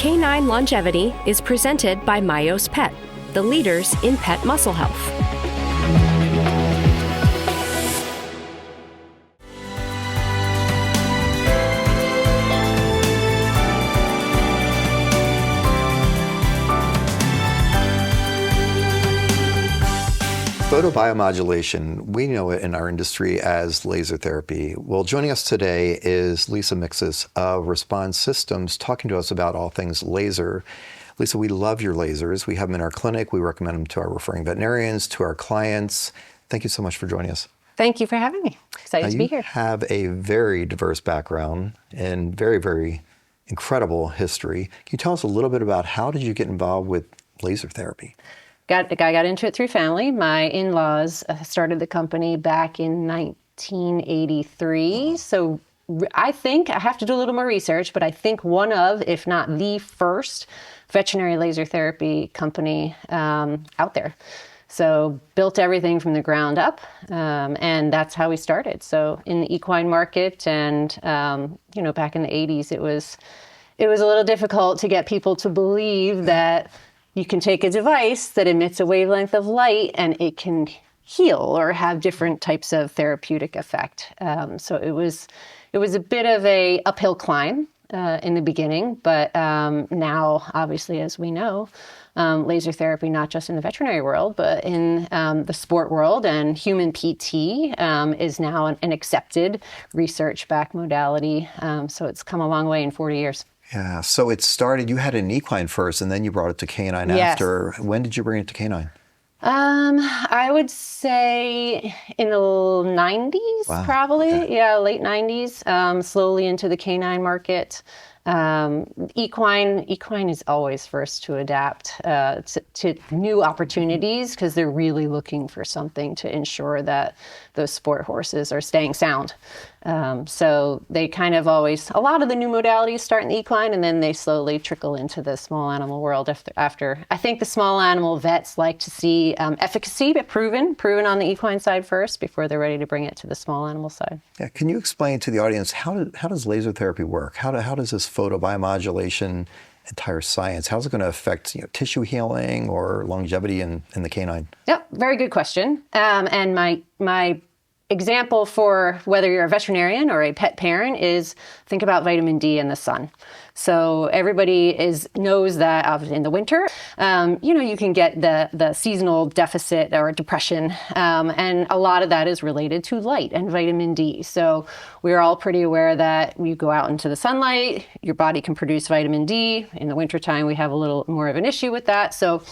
Canine Longevity is presented by Myos Pet, the leaders in pet muscle health. Photobiomodulation, we know it in our industry as laser therapy. Well, joining us today is Lisa Mixis of Response Systems, talking to us about all things laser. Lisa, we love your lasers. We have them in our clinic. We recommend them to our referring veterinarians, to our clients. Thank you so much for joining us. Thank you for having me. Excited to be here. You have a very diverse background and very, very incredible history. Can you tell us a little bit about how did you get involved with laser therapy? I got into it through family. My in-laws started the company back in 1983. So I think, I have to do a little more research, but I think one of, if not the first, veterinary laser therapy company out there. So built everything from the ground up, and that's how we started. So in the equine market and, back in the 80s, it was a little difficult to get people to believe that you can take a device that emits a wavelength of light and it can heal or have different types of therapeutic effect. So it was a bit of a uphill climb in the beginning, but now, obviously, as we know, laser therapy, not just in the veterinary world, but in the sport world and human PT is now an accepted research-backed modality. So it's come a long way in 40 years. Yeah, so it started, you had an equine first, and then you brought it to canine Yes. after. When did you bring it to canine? I would say in the 90s, Wow, probably. okay. Yeah, late 90s, slowly into the canine market. Equine is always first to adapt to new opportunities because they're really looking for something to ensure that those sport horses are staying sound. So they kind of always, a lot of the new modalities start in the equine and then they slowly trickle into the small animal world after. I think the small animal vets like to see efficacy, but proven on the equine side first before they're ready to bring it to the small animal side. Yeah, can you explain to the audience, how does laser therapy work? How does this photobiomodulation entire science, how's it going to affect tissue healing or longevity in the canine? Yep, very good question. And my example for whether you're a veterinarian or a pet parent is think about vitamin D in the sun. So everybody knows that in the winter, you can get the seasonal deficit or depression, and a lot of that is related to light and vitamin D. So we're all pretty aware that you go out into the sunlight, your body can produce vitamin D. In the wintertime, we have a little more of an issue with that. So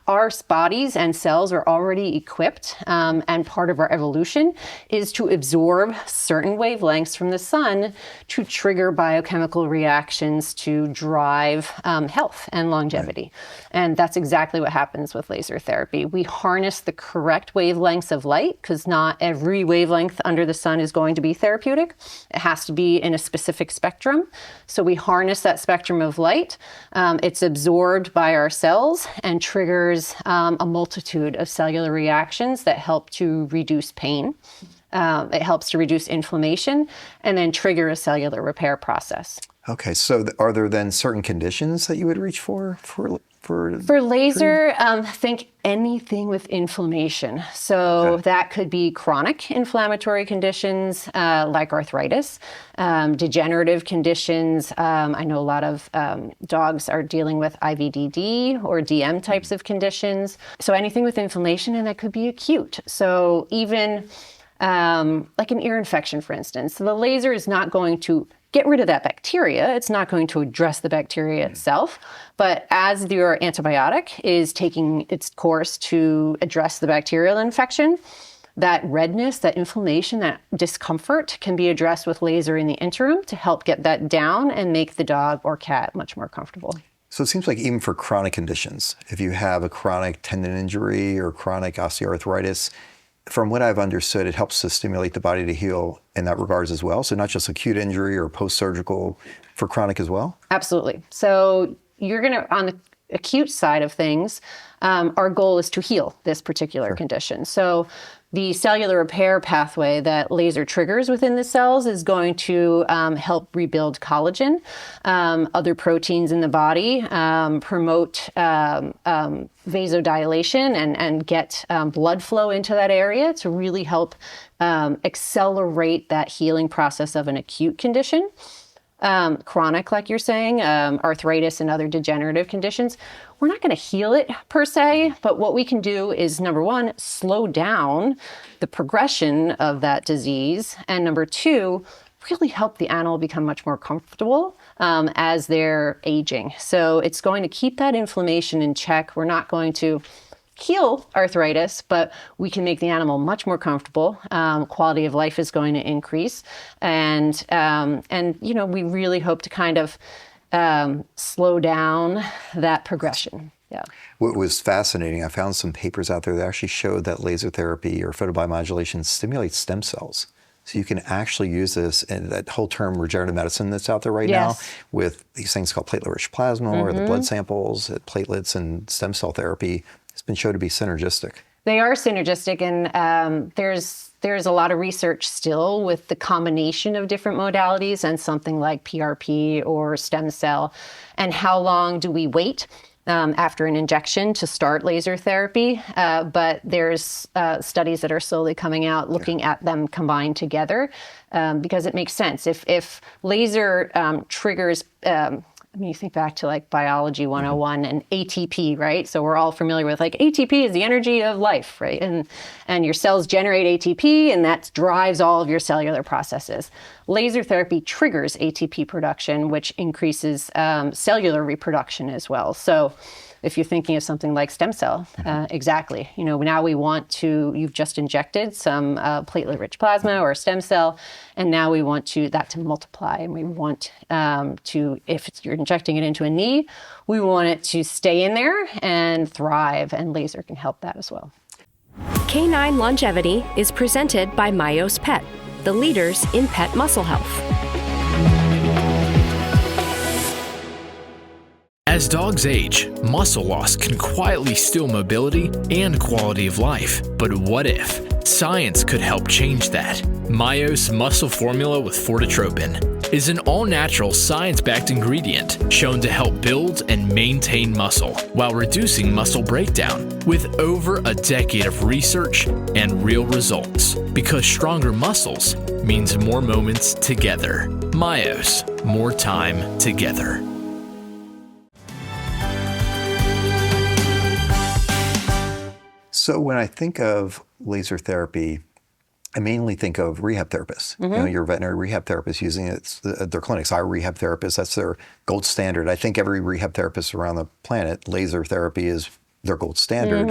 our bodies and cells are already equipped, and part of our evolution is to absorb certain wavelengths from the sun to trigger biochemical reactions to drive health and longevity. Right. And that's exactly what happens with laser therapy. We harness the correct wavelengths of light because not every wavelength under the sun is going to be therapeutic. It has to be in a specific spectrum. So we harness that spectrum of light. It's absorbed by our cells and triggers a multitude of cellular reactions that help to reduce pain. It helps to reduce inflammation and then trigger a cellular repair process. Okay, so are there then certain conditions that you would reach for laser? Think anything with inflammation. So okay. That could be chronic inflammatory conditions like arthritis, degenerative conditions. I know a lot of dogs are dealing with IVDD or DM types of conditions. So anything with inflammation, and that could be acute. So even like an ear infection, for instance. So the laser is not going to get rid of that bacteria. It's not going to address the bacteria itself. But as your antibiotic is taking its course to address the bacterial infection, that redness, that inflammation, that discomfort can be addressed with laser in the interim to help get that down and make the dog or cat much more comfortable. So it seems like even for chronic conditions, if you have a chronic tendon injury or chronic osteoarthritis, from what I've understood, it helps to stimulate the body to heal in that regards as well. So not just acute injury or post-surgical, for chronic as well? Absolutely. So you're going to, on the acute side of things, our goal is to heal this particular condition. So the cellular repair pathway that laser triggers within the cells is going to help rebuild collagen, other proteins in the body, promote vasodilation and get blood flow into that area to really help accelerate that healing process of an acute condition. Chronic, like you're saying, arthritis and other degenerative conditions, we're not going to heal it per se, but what we can do is, number one, slow down the progression of that disease, and number two, really help the animal become much more comfortable as they're aging. So it's going to keep that inflammation in check. We're not going to heal arthritis, but we can make the animal much more comfortable. Quality of life is going to increase, and we really hope to kind of slow down that progression. Yeah. What was fascinating, I found some papers out there that actually showed that laser therapy or photobiomodulation stimulates stem cells. So you can actually use this, and that whole term regenerative medicine that's out there right now with these things called platelet-rich plasma or the blood samples, platelets and stem cell therapy. It's been shown to be synergistic. They are synergistic, and there's a lot of research still with the combination of different modalities and something like PRP or stem cell. And how long do we wait after an injection to start laser therapy? But there's studies that are slowly coming out looking at them combined together because it makes sense. If laser triggers you think back to like biology 101 and ATP, right? So we're all familiar with like ATP is the energy of life, right? And your cells generate ATP, and that drives all of your cellular processes. Laser therapy triggers ATP production, which increases cellular reproduction as well. So if you're thinking of something like stem cell, exactly. Now we want to, you've just injected some platelet-rich plasma or stem cell, and now we want that to multiply, and we want if you're injecting it into a knee, we want it to stay in there and thrive, and laser can help that as well. Canine Longevity is presented by Myos Pet, the leaders in pet muscle health. As dogs age, muscle loss can quietly steal mobility and quality of life. But what if science could help change that? Myos Muscle Formula with Fortitropin is an all-natural, science-backed ingredient shown to help build and maintain muscle while reducing muscle breakdown, with over a decade of research and real results. Because stronger muscles means more moments together. Myos, more time together. So when I think of laser therapy, I mainly think of rehab therapists. Your veterinary rehab therapist using it at their clinics. Our rehab therapists, that's their gold standard. I think every rehab therapist around the planet, laser therapy is their gold standard.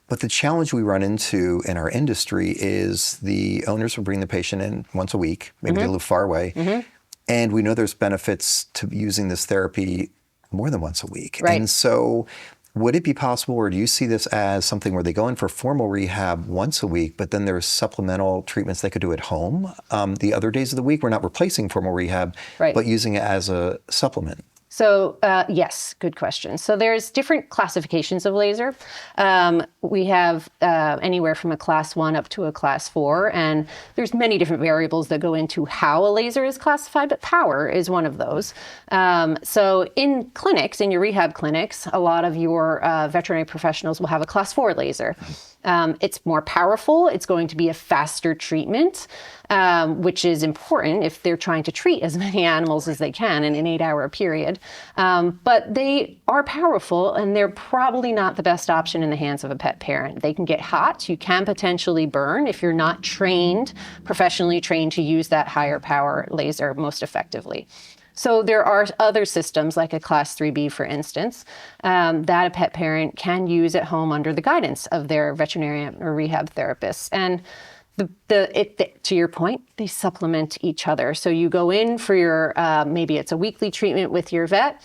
But the challenge we run into in our industry is the owners will bring the patient in once a week, maybe they live far away, and we know there's benefits to using this therapy more than once a week. Right. And so would it be possible, or do you see this as something where they go in for formal rehab once a week, but then there's supplemental treatments they could do at home the other days of the week? We're not replacing formal rehab, but using it as a supplement. So yes, good question. So there's different classifications of laser. We have anywhere from a class 1 up to a class 4, and there's many different variables that go into how a laser is classified, but power is one of those. So in clinics, in your rehab clinics, a lot of your veterinary professionals will have a class 4 laser. It's more powerful. It's going to be a faster treatment, which is important if they're trying to treat as many animals as they can in an 8-hour period. But they are powerful, and they're probably not the best option in the hands of a pet parent. They can get hot. You can potentially burn if you're not professionally trained to use that higher power laser most effectively. So there are other systems like a class 3B, for instance, that a pet parent can use at home under the guidance of their veterinarian or rehab therapist. And to your point, they supplement each other. So you go in for your, maybe it's a weekly treatment with your vet,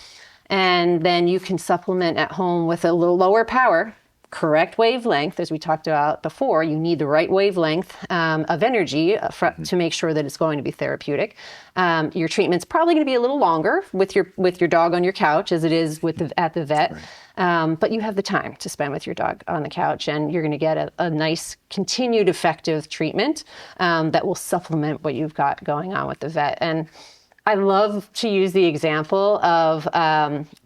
and then you can supplement at home with a little lower power correct wavelength, as we talked about before, you need the right wavelength of energy to make sure that it's going to be therapeutic. Your treatment's probably going to be a little longer with your dog on your couch as it is at the vet. Right. But you have the time to spend with your dog on the couch, and you're going to get a nice continued effective treatment that will supplement what you've got going on with the vet. And I love to use the example of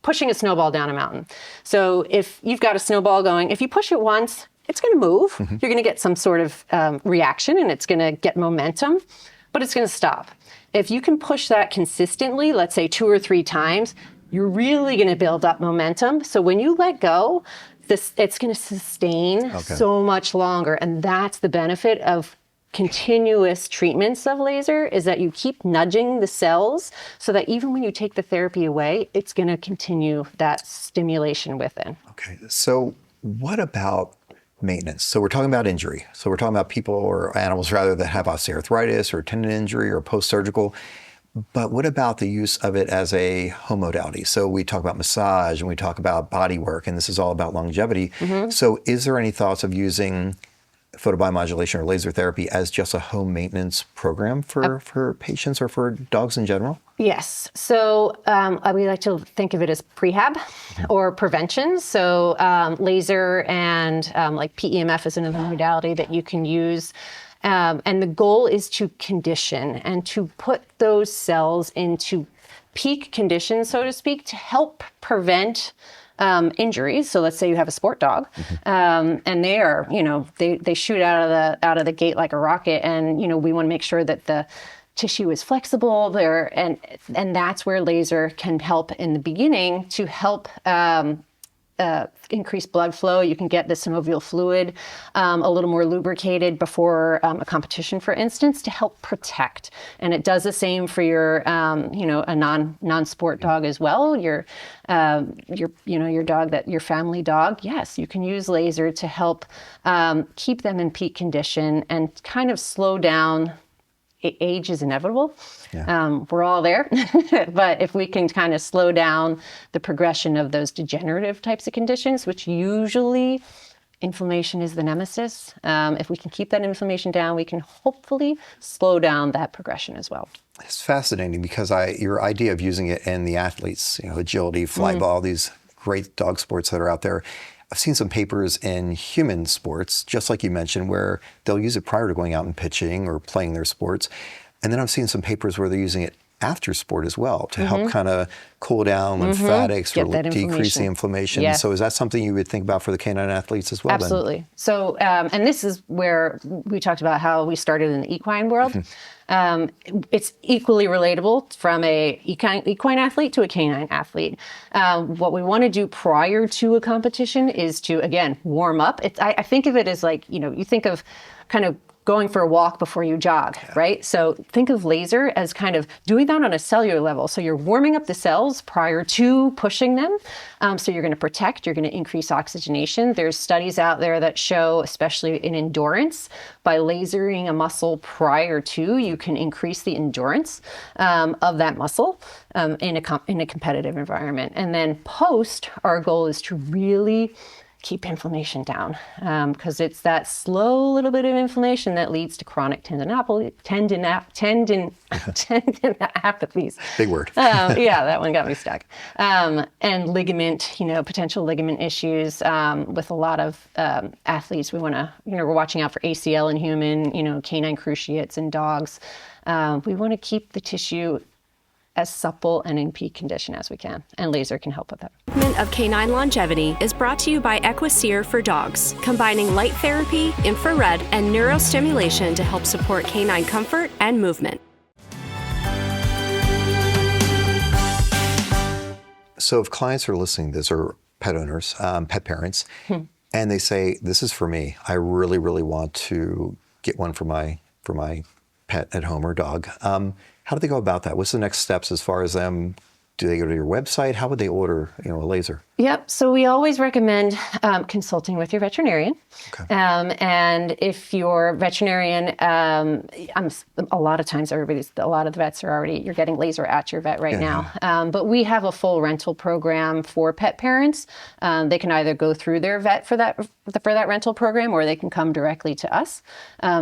pushing a snowball down a mountain. So if you've got a snowball going, if you push it once, it's going to move. Mm-hmm. You're going to get some sort of reaction, and it's going to get momentum, but it's going to stop. If you can push that consistently, let's say 2 or 3 times, you're really going to build up momentum. So when you let go, it's going to sustain so much longer. And that's the benefit of continuous treatments of laser, is that you keep nudging the cells so that even when you take the therapy away, it's going to continue that stimulation within. Okay. So what about maintenance? So we're talking about injury. So we're talking about people or animals rather that have osteoarthritis or tendon injury or post-surgical. But what about the use of it as a home modality? So we talk about massage and we talk about body work, and this is all about longevity. Mm-hmm. So is there any thoughts of using photobiomodulation or laser therapy as just a home maintenance program for patients or for dogs in general? Yes. So we like to think of it as prehab or prevention. So laser and like PEMF is another modality that you can use. And the goal is to condition and to put those cells into peak condition, so to speak, to help prevent injuries. So let's say you have a sport dog, and they are, they shoot out of the gate like a rocket, and we want to make sure that the tissue is flexible there, and that's where laser can help in the beginning to help increase blood flow. You can get the synovial fluid a little more lubricated before a competition, for instance, to help protect. And it does the same for your, a non-sport dog as well. Your dog, your family dog. Yes, you can use laser to help keep them in peak condition and kind of slow down. Age is inevitable. Yeah. We're all there. But if we can kind of slow down the progression of those degenerative types of conditions, which usually inflammation is the nemesis, if we can keep that inflammation down, we can hopefully slow down that progression as well. It's fascinating because your idea of using it in the athletes, agility, fly ball, these great dog sports that are out there. I've seen some papers in human sports, just like you mentioned, where they'll use it prior to going out and pitching or playing their sports. And then I've seen some papers where they're using it after sport as well to help kind of cool down lymphatics or decrease the inflammation. Yes. So is that something you would think about for the canine athletes as well? Absolutely. Then? So, and this is where we talked about how we started in the equine world. It's equally relatable from a equine athlete to a canine athlete. What we want to do prior to a competition is to, again, warm up. I think of it as like, you think of kind of going for a walk before you jog, right? So think of laser as kind of doing that on a cellular level. So you're warming up the cells prior to pushing them. So you're going to protect, you're going to increase oxygenation. There's studies out there that show, especially in endurance, by lasering a muscle prior to, you can increase the endurance of that muscle in a competitive environment. And then post, our goal is to really keep inflammation down, because it's that slow little bit of inflammation that leads to chronic tendinopathies. Big word. Yeah, that one got me stuck. And ligament, potential ligament issues with a lot of athletes. We want to, we're watching out for ACL in human, canine cruciates in dogs. We want to keep the tissue as supple and in peak condition as we can, and laser can help with that. Segment of Canine Longevity is brought to you by Equiseer for Dogs, combining light therapy, infrared, and neurostimulation to help support canine comfort and movement. So if clients are listening to this, or pet owners, pet parents, and they say, this is for me, I really, really want to get one for my pet at home or dog, how do they go about that? What's the next steps as far as them Do they go to your website? How would they order, a laser? Yep. So we always recommend consulting with your veterinarian. Okay. And if your veterinarian, a lot of times a lot of the vets are you're getting laser at your vet right now. But we have a full rental program for pet parents. They can either go through their vet for that rental program, or they can come directly to us.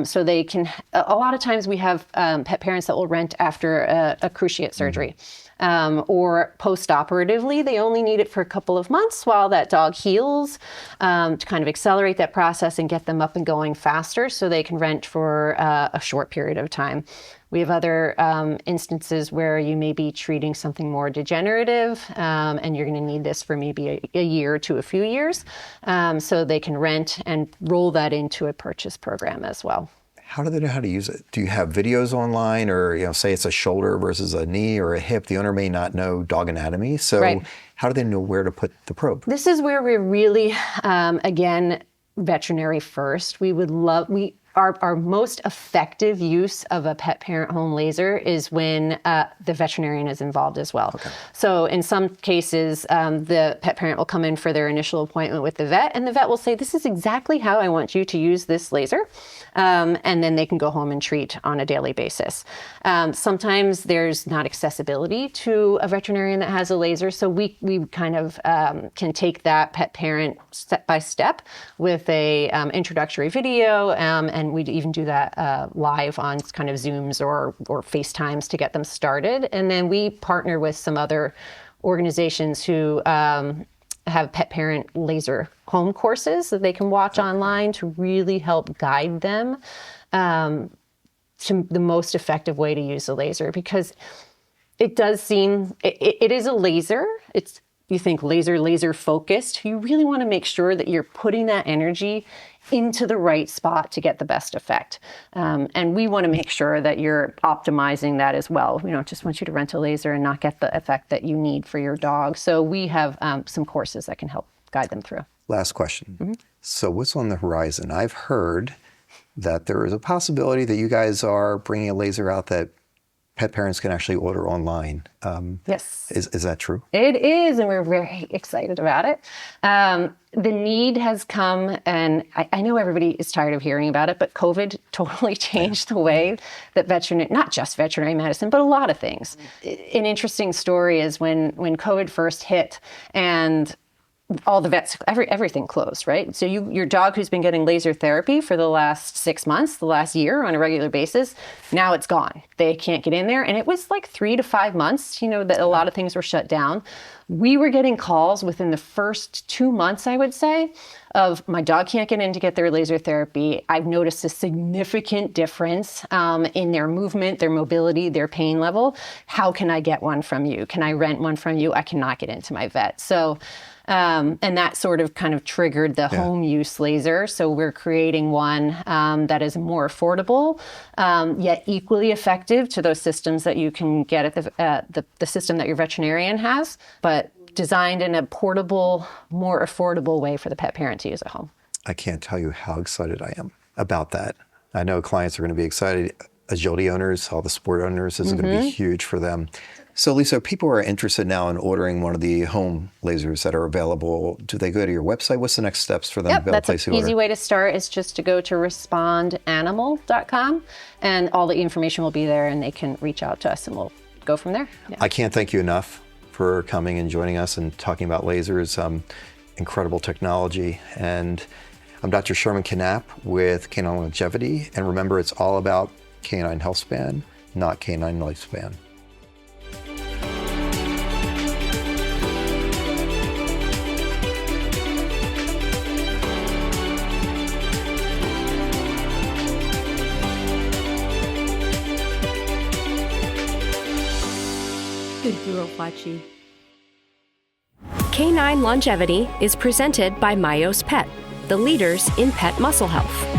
So they can, a lot of times we have pet parents that will rent after a cruciate surgery. Or post-operatively, they only need it for a couple of months while that dog heals, to kind of accelerate that process and get them up and going faster, so they can rent for a short period of time. We have other instances where you may be treating something more degenerative, and you're going to need this for maybe a year to a few years, so they can rent and roll that into a purchase program as well. How do they know how to use it? Do you have videos online, or say it's a shoulder versus a knee or a hip? The owner may not know dog anatomy, so Right. How do they know where to put the probe? This is where we're really, again, veterinary first. Our most effective use of a pet parent home laser is when the veterinarian is involved as well. Okay. So in some cases, the pet parent will come in for their initial appointment with the vet, and the vet will say, "This is exactly how I want you to use this laser." And then they can go home and treat on a daily basis. Sometimes there's not accessibility to a veterinarian that has a laser, so we kind of can take that pet parent step by step with a introductory video, and we'd even do that live on kind of Zooms or FaceTimes to get them started. And then we partner with some other organizations who have pet parent laser home courses that they can watch online to really help guide them to the most effective way to use the laser, because it does seem, it is a laser. You think laser focused. You really want to make sure that you're putting that energy into the right spot to get the best effect. And we want to make sure that you're optimizing that as well. We don't just want you to rent a laser and not get the effect that you need for your dog. So we have some courses that can help guide them through. Last question. Mm-hmm. So what's on the horizon? I've heard that there is a possibility that you guys are bringing a laser out that pet parents can actually order online. Yes. Is that true? It is, and we're very excited about it. The need has come, and I know everybody is tired of hearing about it, but COVID totally changed the way that not just veterinary medicine, but a lot of things. An interesting story is when COVID first hit and all the vets, everything closed, right? So your dog who's been getting laser therapy for the last 6 months, the last year on a regular basis, now it's gone. They can't get in there. And it was like 3 to 5 months, that a lot of things were shut down. We were getting calls within the first 2 months, I would say, of my dog can't get in to get their laser therapy. I've noticed a significant difference in their movement, their mobility, their pain level. How can I get one from you? Can I rent one from you? I cannot get into my vet. So, and that sort of kind of triggered the home use laser. So we're creating one that is more affordable, yet equally effective to those systems that you can get at the system that your veterinarian has, but designed in a portable, more affordable way for the pet parent to use at home. I can't tell you how excited I am about that. I know clients are going to be excited. Agility owners, all the sport owners, this is going to be huge for them. So Lisa, people are interested now in ordering one of the home lasers that are available. Do they go to your website? What's the next steps for them to be able to place the order? That's an easy way to start, is just to go to respondanimal.com, and all the information will be there, and they can reach out to us and we'll go from there. Yeah. I can't thank you enough for coming and joining us and talking about lasers. Incredible technology. And I'm Dr. Sherman Canapp with Canine Longevity. And remember, it's all about canine health span, not canine lifespan. Good girl, Fachi. Canine Longevity is presented by Myos Pet, the leaders in pet muscle health.